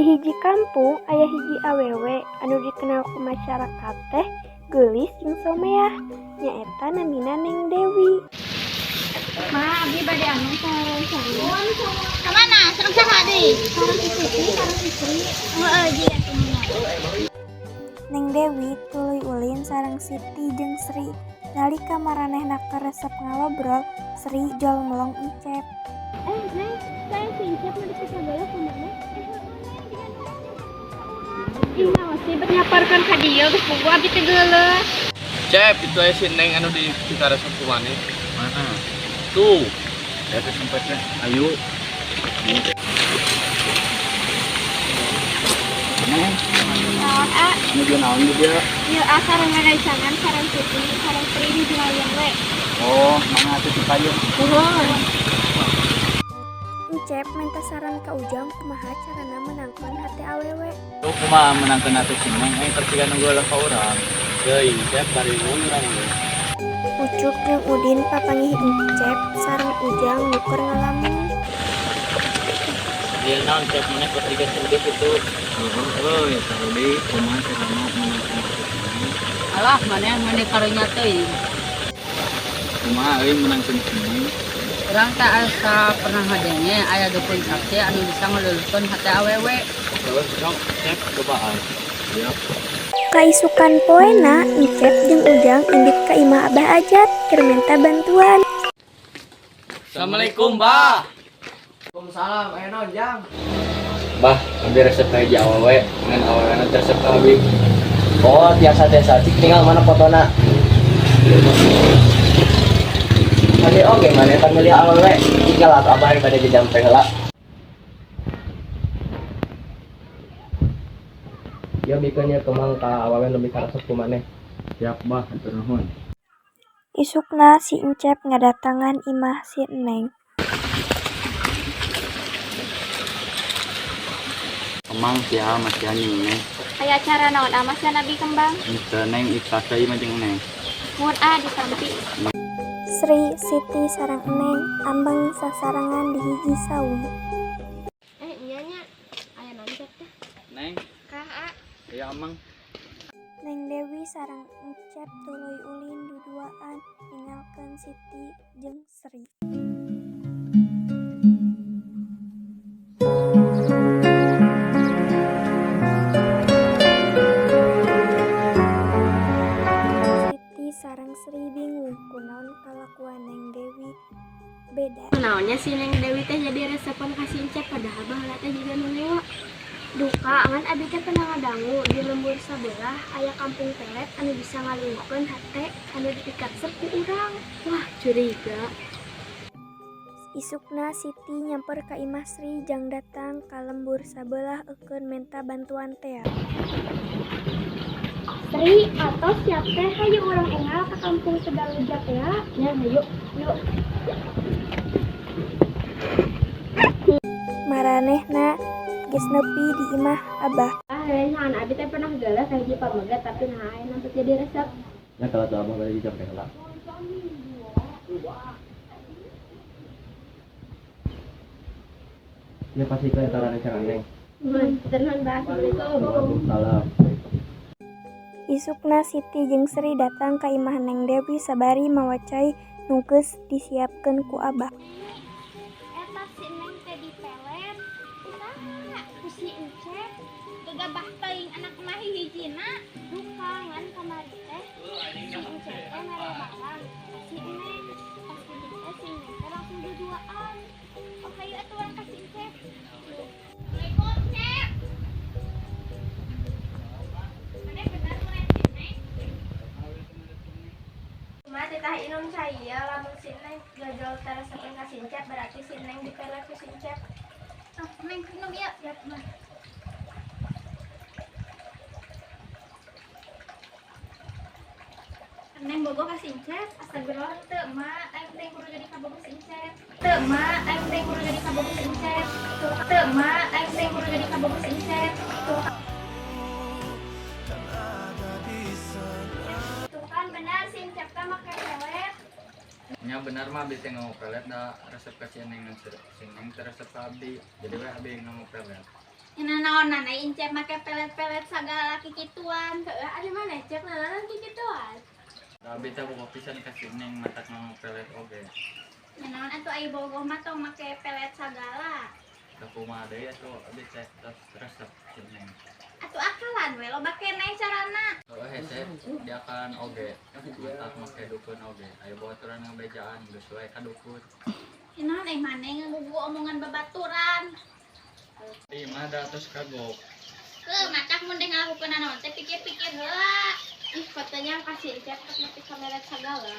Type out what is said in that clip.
hiji kampung aya hiji awewe anu dikenal ku masyarakat teh geulis jeung someah. Nyaeta namina Neng Dewi. Ma, abdi bade anu sareng saluan. Ka mana? Sareng saha deui? Sareng istri, sareng istri. Heeh, jiga temenna. Neng Dewi tuluy ulin sareng Siti jeung Sri. Nalika maranehna keresep ngalobrol, Sri jol melong Encep. Neng, saya si Encep mau dipisah geuleuh kumaha? Ih, naon sih bet nyaparkeun ka dieu geus bogo abdi teh geuleuh. Cep, itu aya si Neng anu di karesep ku maneh. Mana? Tuh. Eta sempetnya. Ayo. Neng. Naon a? Anu dia naon dia? Ieu a sareng ngagaicangan sareng Siti, sareng Sri di Jumayan we. Oh, mana atuh si payung? Turun. Encep minta saran ka Ujang kumaha carana menangkan hati awewe. Tuh kumaha menangkeun atuh si Neng, ketika nunggu ka urang. Deui, Cep bari urang we. Ucuk jeung Udin papanggih Encep sareng Ujang nuker ngalamun. Dia naon Cep mana ketika sedih itu. Euy, tadi kumaha carana menangkeun atuh si Neng. Alah, maneh mandi karunya teuing. Kumaha euy menangkeun si Neng? Urang teh asa pernah ngadenge aya dukun sakti anu bisa ngelulukeun hate awewe. Terus sok Cep cobaan. Siap. Kaisukan poena, Encep jeung Ujang indit ka imah Abah Ajat keur minta bantuan. Assalamualaikum, Mbah. Waalaikumsalam, naon Jang? Mbah, ambil resep kayak awewe dengan awewe resep ka abi. Oh, tiasa cik tinggal mana fotona? Tadi oke mana pemilih awewe tinggal atau abah pada jam teh heula. Ya bikinnya kemang ka awewe lebih karesep ku maneh. Siap, Mbah, hatur nuhun. Isukna si Encep ngadatangan imah si Neng. Kemang sia masih anjing Neng. Aya acara naon a Mas Nabi Kembang? Teu Neng ikhlas deui mah jeung Neng. Mun a ditampi. Sri, Siti sareng Neng ambeng sasarangan di hiji saung. Nya nya. Aya naon teh? Neng, Kah a? ieu amang. Neng Dewi sareng Encep tuluy ulin duduaan ninggalkeun Siti jeung Sri. Siti sareng Sri bingung kunaon kalakuan Neng Dewi beda. Naonnya si Neng Dewi teh jadi resepan ka si Encep padahal baheula teh jiga nu lewa. Duka ngan abi teh pernah ngadangu di lembur sabelah aya kampung pelet anu bisa ngalulukeun hate anu dipikaresep ku urang. Wah, curiga. Isukna Siti nyamper ka imah Sri jang datang ka lembur sabelah eukeun minta bantuan tea. Sri atau siap teh hayu urang engal ka kampung Tegalejak ya. Ya, hayu. Yuk. Maranehna geus nepi di imah Abah. Ngan abi teh pernah geuleuh ka hiji pamegat tapi nah aya nanti jadi resep. Ya kalau tuh abah balik di jam teh heula. Ya pasti ke antara jangan Neng. Tenang dah. Assalamualaikum. Waalaikumsalam. Isukna Siti jeung Sri datang ka imah Neng Dewi sabari mawa cai nu geus disiapkeun ku Abah. Eta si Neng teh dipelet. Kumaha? Ku si Encep gegabah teuing anak mah hijina. Duka ngan kamari teh. Si Encep teh mere barang. Si Neng pas di teh si Neng teh langsung duduaan. Oh hayu atuh urang ka si Encep. Assalamualaikum, Cep. Mana bener mulai si Neng? Cuma titah inum saya lamun si Neng gajol teresepan ka si Encep berarti si Neng dipelet ku si Encep. Ah, Neng inum ya, ya mah. Neng bogo ka si Encep, astagfirullah teu emak, aing teh kudu jadi kabogo si Encep. Teu emak, aing teh kudu jadi kabogo si Encep. Teu emak, aing teh kudu jadi kabogo si Encep. Tuh kan benar si Encep teh make pelet. Nya benar mah abdi teh ngomong pelet da resep ka si Neng resep ka abdi. Jadi we abdi ngomong pelet. Cenah naon nanai incep make pelet-pelet sagala kikituan. Ada mana cek nananan kikituan. Tapi tak mau pisan kasih neng matak mau pelet oge. Naon atuh ai bogoh mah tong make pelet sagala. Aku mah ada ya tuh abis saya resep neng. Atuh akalan we loba keneh carana. Kalau hese dia akan oge matak make dukun oge. Ayo bawa aturan ngebejaan geus wae ka dukun. Naon maneh ngagugu omongan babaturan. Di mana terus kagok. Matak mun deng ngagukeun naon teh pikir-pikir heula. Ih, katanya kasih cek tapi kamera segala.